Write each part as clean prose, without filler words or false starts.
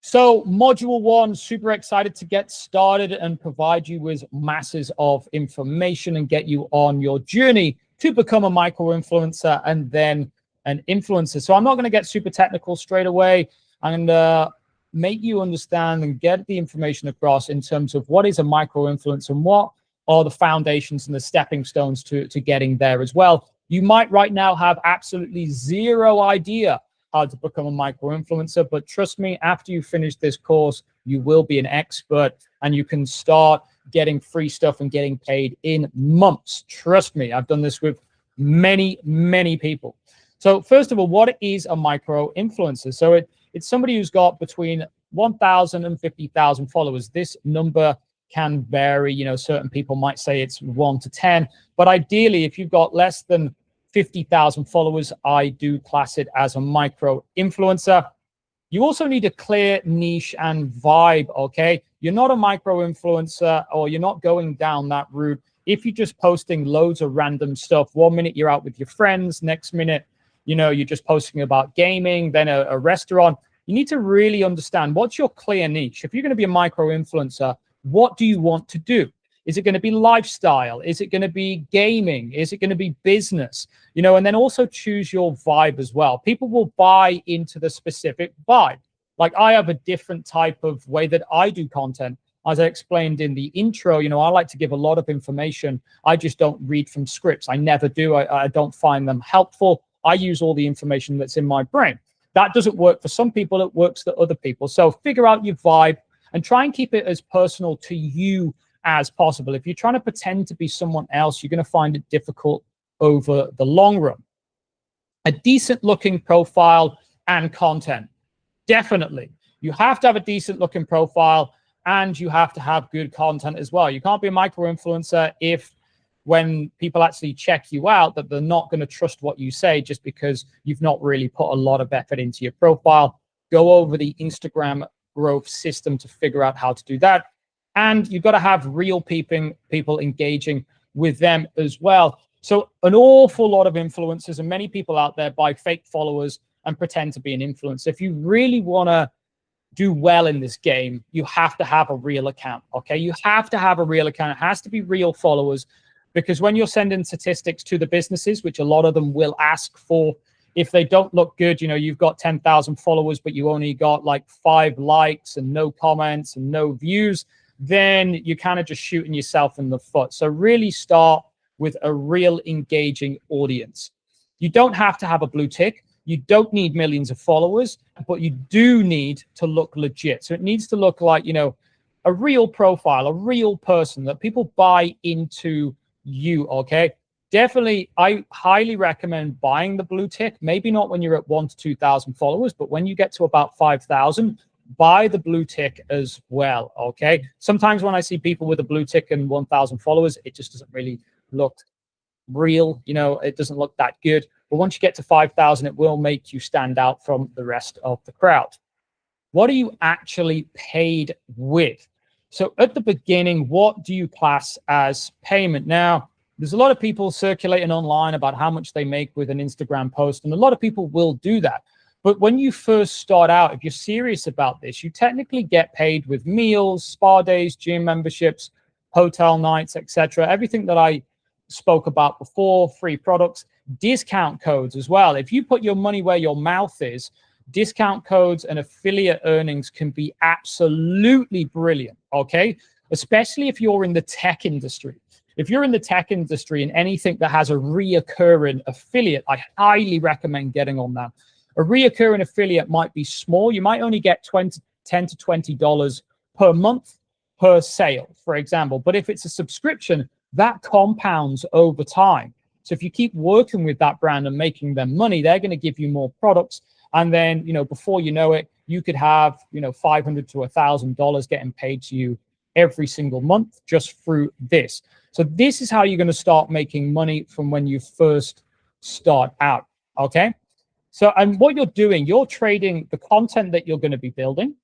So module 1, super excited to get started and provide you with masses of information and get you on your journey to become a micro influencer and then an influencer. So I'm not going to get super technical straight away. I'm going to make you understand and get the information across in terms of what is a micro influencer and what are the foundations and the stepping stones to getting there as well. You might right now have absolutely zero idea how to become a micro influencer, but trust me, after you finish this course, you will be an expert and you can start getting free stuff and getting paid in months. Trust me, I've done this with many, many people. So first of all, what is a micro influencer? So it's somebody who's got between 1,000 and 50,000 followers. This number can vary. You know, certain people might say it's 1 to 10, but ideally, if you've got less than 50,000 followers, I do class it as a micro influencer. You also need a clear niche and vibe, okay? You're not a micro influencer, or you're not going down that route if you're just posting loads of random stuff. 1 minute you're out with your friends, next minute, you know, you're just posting about gaming, then a restaurant. You need to really understand what's your clear niche. If you're going to be a micro influencer, what do you want to do? Is it going to be lifestyle? Is it going to be gaming? Is it going to be business? You know, and then also choose your vibe as well. People will buy into the specific vibe. Like I have a different type of way that I do content. As I explained in the intro, you know, I like to give a lot of information. I just don't read from scripts. I never do. I don't find them helpful. I use all the information that's in my brain. That doesn't work for some people. It works for other people. So figure out your vibe and try and keep it as personal to you as possible. If you're trying to pretend to be someone else, you're going to find it difficult over the long run. A decent looking profile and content. Definitely. You have to have a decent looking profile and you have to have good content as well. You can't be a micro influencer if when people actually check you out that they're not going to trust what you say just because you've not really put a lot of effort into your profile. Go over the Instagram growth system to figure out how to do that. And you've got to have real people engaging with them as well. So an awful lot of influencers and many people out there buy fake followers and pretend to be an influencer. If you really want to do well in this game, you have to have a real account, okay? You have to have a real account. It has to be real followers, because when you're sending statistics to the businesses, which a lot of them will ask for, if they don't look good, you know, you've got 10,000 followers, but you only got like 5 likes and no comments and no views, then you're kind of just shooting yourself in the foot. So really start with a real engaging audience. You don't have to have a blue tick. You don't need millions of followers, but you do need to look legit. So it needs to look like, you know, a real profile, a real person that people buy into you, okay? Definitely, I highly recommend buying the blue tick. Maybe not when you're at 1,000 to 2,000 followers, but when you get to about 5,000, buy the blue tick as well, okay? Sometimes when I see people with a blue tick and 1,000 followers, it just doesn't really look real, you know, it doesn't look that good. But once you get to 5,000, it will make you stand out from the rest of the crowd. What are you actually paid with? So at the beginning, what do you class as payment? Now, there's a lot of people circulating online about how much they make with an Instagram post, and a lot of people will do that. But when you first start out, if you're serious about this, you technically get paid with meals, spa days, gym memberships, hotel nights, etc. Everything that I spoke about before, free products, discount codes as well. If you put your money where your mouth is, discount codes and affiliate earnings can be absolutely brilliant, okay? Especially if you're in the tech industry. If you're in the tech industry and anything that has a reoccurring affiliate, I highly recommend getting on that. A reoccurring affiliate might be small. You might only get $10 to $20 per month per sale, for example. But if it's a subscription, that compounds over time. So if you keep working with that brand and making them money, they're going to give you more products. And then, you know, before you know it, you could have, you know, $500 to $1,000 getting paid to you every single month just through this. So this is how you're going to start making money from when you first start out, okay? So, and what you're doing, you're trading the content that you're going to be building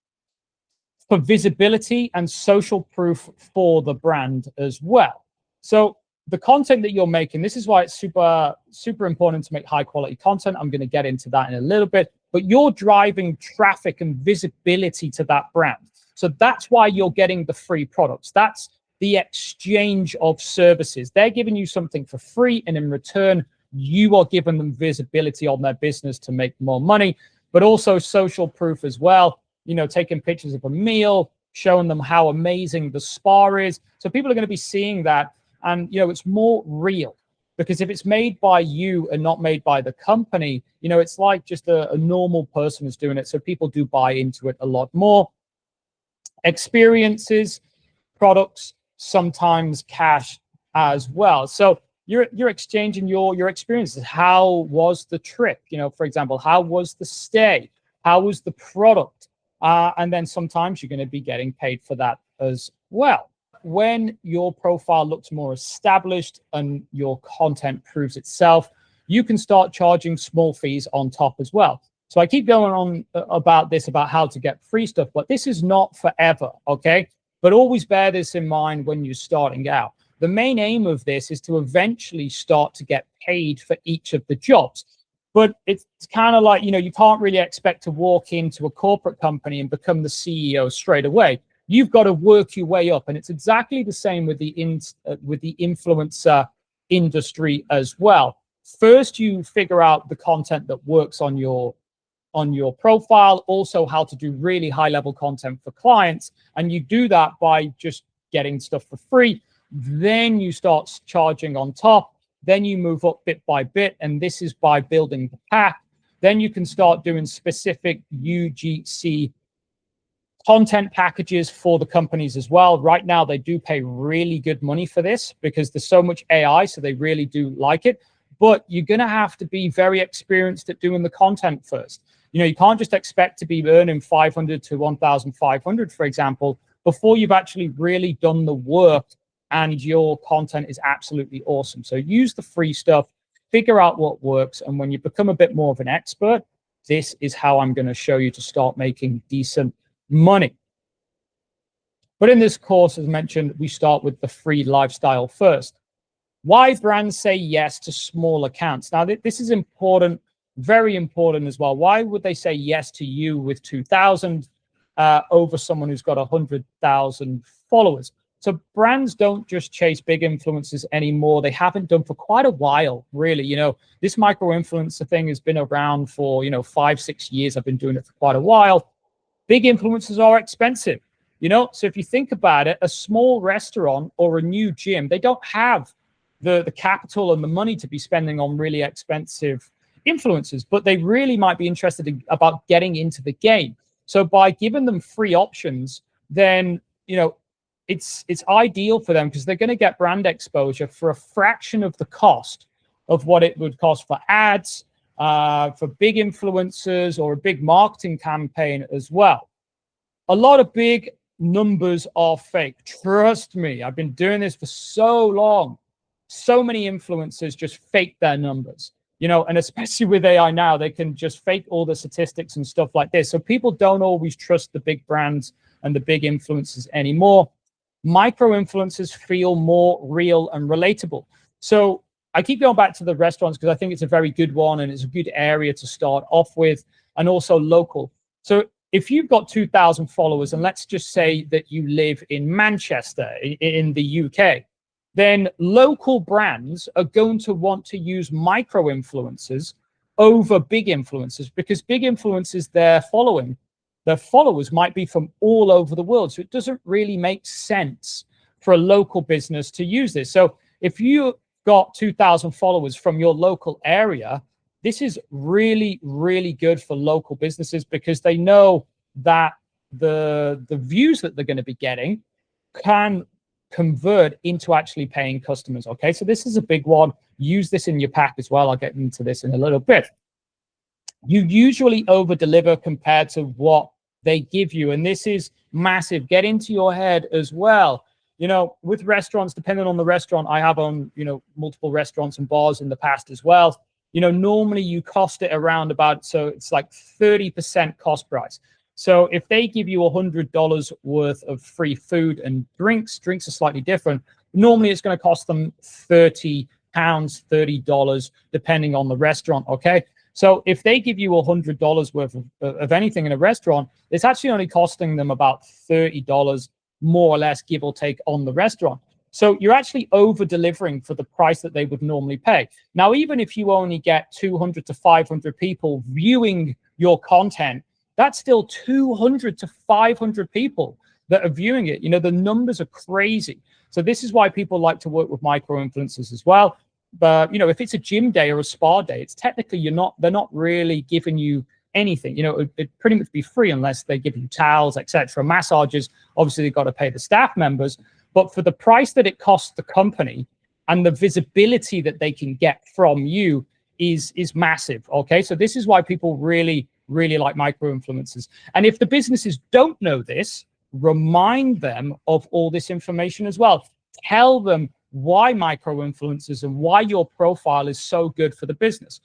for visibility and social proof for the brand as well. So the content that you're making, this is why it's super important to make high quality content. I'm going to get into that in a little bit. but you're driving traffic and visibility to that brand. So that's why you're getting the free products. That's the exchange of services. They're giving you something for free, and in return, you are giving them visibility on their business to make more money, but also social proof as well. You know, taking pictures of a meal, showing them how amazing the spa is. So people are going to be seeing that, and, you know, it's more real. Because if it's made by you and not made by the company, you know, it's like just a normal person is doing it. So people do buy into it a lot more. Experiences, products, sometimes cash as well. So you're exchanging your experiences. How was the trip? You know, for example, how was the stay? How was the product? And then sometimes you're going to be getting paid for that as well. When your profile looks more established and your content proves itself, you can start charging small fees on top as well. So I keep going on about this, about how to get free stuff, but this is not forever, okay? But always bear this in mind when you're starting out. The main aim of this is to eventually start to get paid for each of the jobs. But it's kind of like, you know, you can't really expect to walk into a corporate company and become the CEO straight away. You've got to work your way up, and it's exactly the same with the influencer industry as well. First, you figure out the content that works on your profile, also how to do really high-level content for clients, and you do that by just getting stuff for free. Then you start charging on top. Then you move up bit by bit, and this is by building the pack. Then you can start doing specific UGC content packages for the companies as well. Right now, they do pay really good money for this because there's so much AI, so they really do like it. But you're going to have to be very experienced at doing the content first. You know, you can't just expect to be earning 500 to 1,500, for example, before you've actually really done the work and your content is absolutely awesome. So use the free stuff, figure out what works, and when you become a bit more of an expert, this is how I'm going to show you to start making decent money. But in this course, as mentioned, we start with the free lifestyle first. Why brands say yes to small accounts? Now, this is important, very important as well. Why would they say yes to you with 2,000 over someone who's got 100,000 followers? So brands don't just chase big influencers anymore. They haven't done for quite a while, really. You know, this micro influencer thing has been around for, 5-6 years. I've been doing it for quite a while. Big influencers are expensive, so if you think about it, a small restaurant or a new gym, they don't have the capital and the money to be spending on really expensive influencers, but they really might be interested about getting into the game. So by giving them free options, then, it's ideal for them because they're going to get brand exposure for a fraction of the cost of what it would cost for ads, for big influencers or a big marketing campaign as well. A lot of big numbers are fake. Trust me, I've been doing this for so long. So many influencers just fake their numbers, and especially with AI now, they can just fake all the statistics and stuff like this. So people don't always trust the big brands and the big influencers anymore. Micro influencers feel more real and relatable. So I keep going back to the restaurants because I think it's a very good one and it's a good area to start off with, and also local. So if you've got 2,000 followers, and let's just say that you live in Manchester in the UK, then local brands are going to want to use micro influencers over big influencers because big influencers, their followers might be from all over the world. So it doesn't really make sense for a local business to use this. So if you got 2,000 followers from your local area, this is really, really good for local businesses because they know that the views that they're going to be getting can convert into actually paying customers. Okay, so this is a big one. Use this in your pack as well. I'll get into this in a little bit. You usually over deliver compared to what they give you, and this is massive. Get into your head as well. With restaurants, depending on the restaurant, I have on multiple restaurants and bars in the past as well. Normally you cost it around about, so it's like 30% cost price. So if they give you $100 worth of free food and drinks are slightly different. Normally it's going to cost them £30, $30, depending on the restaurant. Okay. So if they give you $100 worth of anything in a restaurant, it's actually only costing them about $30 more or less, give or take, on the restaurant. So you're actually over delivering for the price that they would normally pay. Now, even if you only get 200 to 500 people viewing your content, that's still 200 to 500 people that are viewing it. You know, the numbers are crazy. So this is why people like to work with micro influencers as well. But, you know, if it's a gym day or a spa day, it's technically they're not really giving you anything. You know, it'd pretty much be free unless they give you towels, etc. Massages, obviously they've got to pay the staff members. But for the price that it costs the company and the visibility that they can get from you is massive. Okay, so this is why people really like micro influencers. And if the businesses don't know this, remind them of all this information as well. Tell them why micro influencers and why your profile is so good for the business.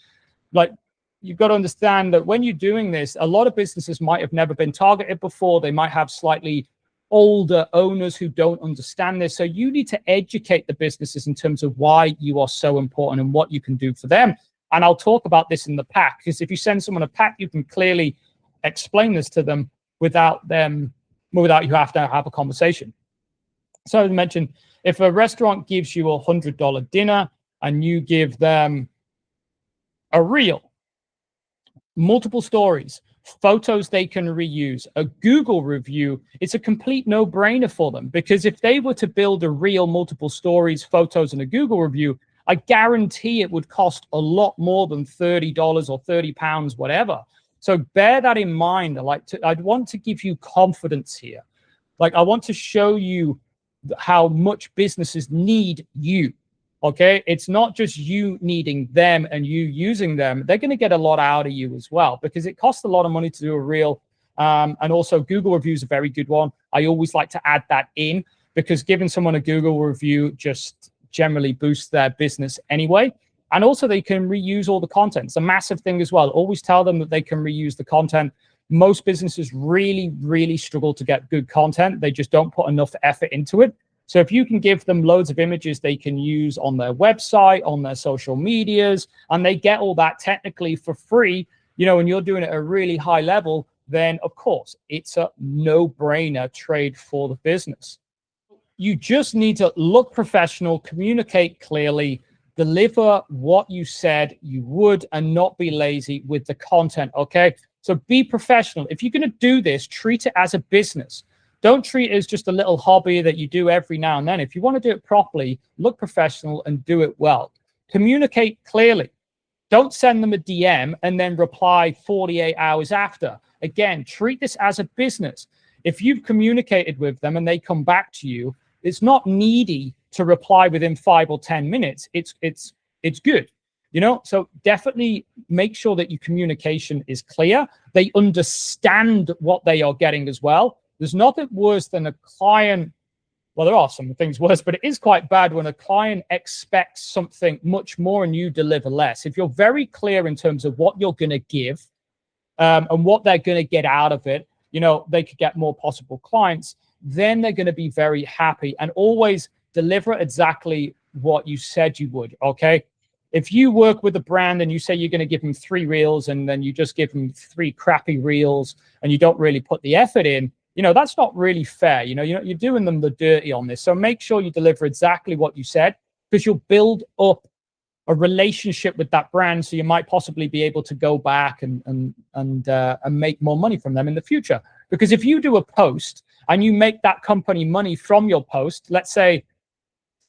Like, you've got to understand that when you're doing this, a lot of businesses might have never been targeted before. They might have slightly older owners who don't understand this. So you need to educate the businesses in terms of why you are so important and what you can do for them. And I'll talk about this in the pack, because if you send someone a pack, you can clearly explain this to them without you have to have a conversation. So as I mentioned, if a restaurant gives you $100 dinner and you give them a reel, multiple stories, photos they can reuse, a Google review, it's a complete no-brainer for them. Because if they were to build a reel, multiple stories, photos, and a Google review, I guarantee it would cost a lot more than $30 or £30, whatever. So bear that in mind. I'd want to give you confidence here. Like, I want to show you how much businesses need you. Okay, it's not just you needing them and you using them. They're going to get a lot out of you as well, because it costs a lot of money to do a reel. And also Google reviews are a very good one. I always like to add that in, because giving someone a Google review just generally boosts their business anyway. And also they can reuse all the content. It's a massive thing as well. Always tell them that they can reuse the content. Most businesses really struggle to get good content. They just don't put enough effort into it. So if you can give them loads of images they can use on their website, on their social medias, and they get all that technically for free, you know, and you're doing it at a really high level, then of course it's a no-brainer trade for the business. You just need to look professional, communicate clearly, deliver what you said you would, and not be lazy with the content, okay? So be professional. If you're going to do this, treat it as a business. Don't treat it as just a little hobby that you do every now and then. If you want to do it properly, look professional and do it well. Communicate clearly. Don't send them a DM and then reply 48 hours after. Again, treat this as a business. If you've communicated with them and they come back to you, it's not needy to reply within 5 or 10 minutes. It's good. You know, so definitely make sure that your communication is clear. They understand what they are getting as well. There's nothing worse than a client. Well, there are some things worse, but it is quite bad when a client expects something much more and you deliver less. If you're very clear in terms of what you're going to give and what they're going to get out of it, you know, they could get more possible clients. Then they're going to be very happy, and always deliver exactly what you said you would. Okay. If you work with a brand and you say you're going to give them 3 reels and then you just give them 3 crappy reels and you don't really put the effort in, you know, that's not really fair. You know, you're doing them the dirty on this. So make sure you deliver exactly what you said, because you'll build up a relationship with that brand. So you might possibly be able to go back and make more money from them in the future. Because if you do a post and you make that company money from your post, let's say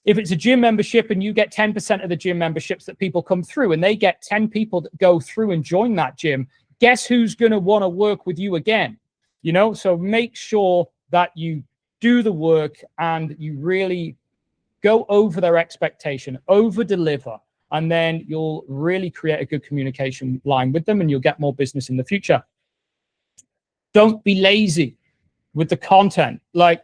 if it's a gym membership and you get 10% of the gym memberships that people come through, and they get 10 people that go through and join that gym, guess who's going to want to work with you again? You know, so make sure that you do the work and you really go over their expectation, over deliver, and then you'll really create a good communication line with them and you'll get more business in the future. Don't be lazy with the content. Like,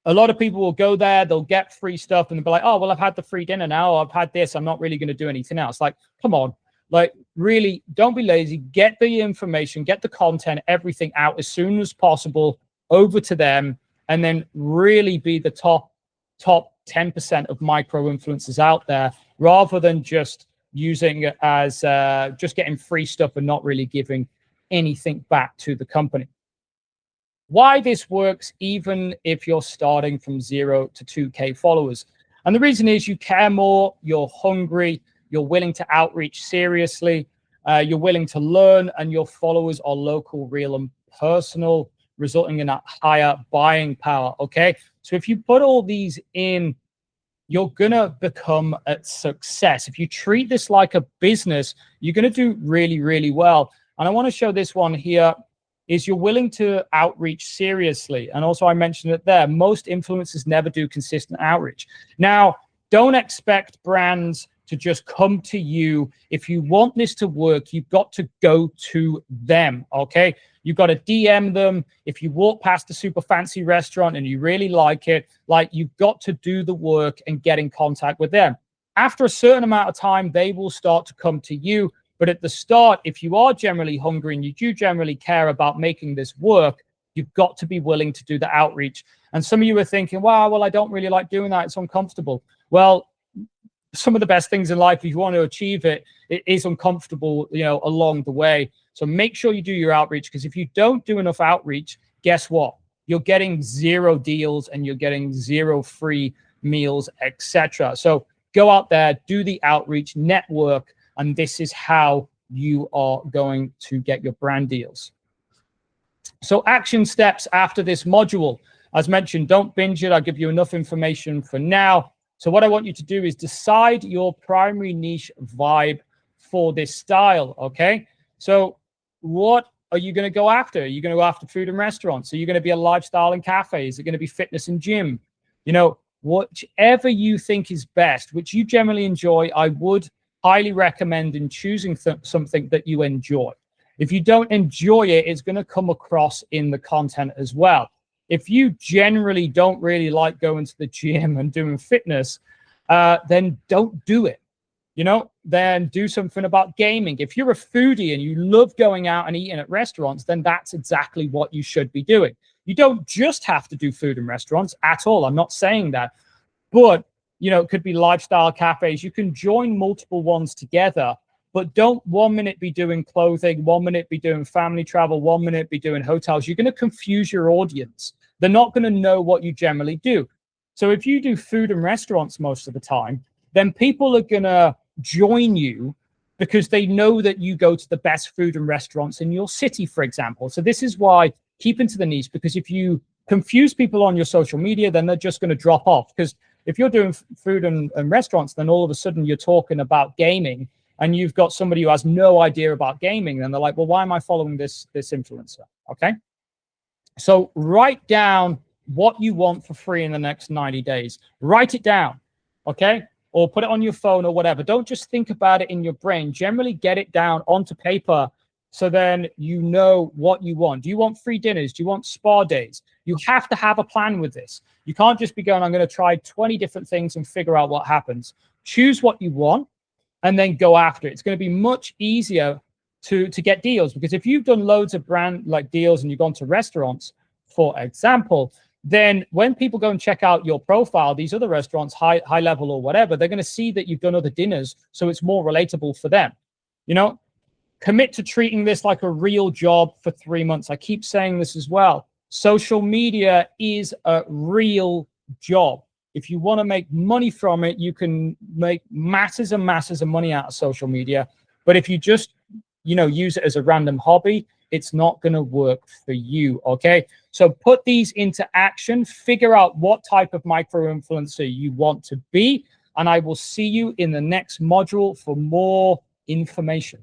a lot of people will go there, they'll get free stuff and they'll be like, oh, well, I've had the free dinner now. I've had this. I'm not really going to do anything else. Like, come on. Like, really, don't be lazy. Get the information, get the content, everything out as soon as possible over to them, and then really be the top 10% of micro influencers out there, rather than just using it as just getting free stuff and not really giving anything back to the company. Why this works, even if you're starting from 0 to 2K followers. And the reason is you care more, you're hungry, you're willing to outreach seriously, you're willing to learn, and your followers are local, real, and personal, resulting in a higher buying power, okay? So if you put all these in, you're gonna become a success. If you treat this like a business, you're gonna do really, really well. And I wanna show this one here, is you're willing to outreach seriously. And also I mentioned it there, most influencers never do consistent outreach. Now, don't expect brands to just come to you. If you want this to work, you've got to go to them, okay? You've got to DM them. If you walk past a super fancy restaurant and you really like it, like, you've got to do the work and get in contact with them. After a certain amount of time, they will start to come to you. But at the start, if you are generally hungry and you do generally care about making this work, you've got to be willing to do the outreach. And some of you are thinking, wow, well, I don't really like doing that. It's uncomfortable. Well, some of the best things in life, if you want to achieve it, it is uncomfortable, you know, along the way. So make sure you do your outreach, because if you don't do enough outreach, guess what? You're getting 0 deals and you're getting 0 free meals, etc. So go out there, do the outreach, network, and this is how you are going to get your brand deals. So action steps after this module. As mentioned, don't binge it. I'll give you enough information for now. So what I want you to do is decide your primary niche vibe for this style, okay? So what are you going to go after? Are you going to go after food and restaurants? Are you going to be a lifestyle and cafe? Is it going to be fitness and gym? You know, whichever you think is best, which you generally enjoy, I would highly recommend in choosing something that you enjoy. If you don't enjoy it, it's going to come across in the content as well. If you generally don't really like going to the gym and doing fitness, then don't do it. You know, then do something about gaming. If you're a foodie and you love going out and eating at restaurants, then that's exactly what you should be doing. You don't just have to do food and restaurants at all. I'm not saying that. But, you know, it could be lifestyle cafes. You can join multiple ones together, but don't 1 minute be doing clothing, 1 minute be doing family travel, 1 minute be doing hotels. You're going to confuse your audience. They're not going to know what you generally do. So if you do food and restaurants most of the time, then people are going to join you because they know that you go to the best food and restaurants in your city, for example. So this is why keep into the niche, because if you confuse people on your social media, then they're just going to drop off. Because if you're doing food and restaurants, then all of a sudden you're talking about gaming and you've got somebody who has no idea about gaming, then they're like, well, why am I following this influencer? Okay. So write down what you want for free in the next 90 days. Write it down, okay? Or put it on your phone or whatever. Don't just think about it in your brain. Generally get it down onto paper so then you know what you want. Do you want free dinners? Do you want spa days? You have to have a plan with this. You can't just be going, I'm going to try 20 different things and figure out what happens. Choose what you want and then go after it. It's going to be much easier to get deals, because if you've done loads of brand like deals and you've gone to restaurants, for example, then when people go and check out your profile, these other restaurants, high level or whatever, they're going to see that you've done other dinners. So it's more relatable for them. You know, commit to treating this like a real job for 3 months. I keep saying this as well. Social media is a real job. If you want to make money from it, you can make masses and masses of money out of social media. But if you just, you know, use it as a random hobby, it's not going to work for you, okay? So put these into action, figure out what type of micro-influencer you want to be, and I will see you in the next module for more information.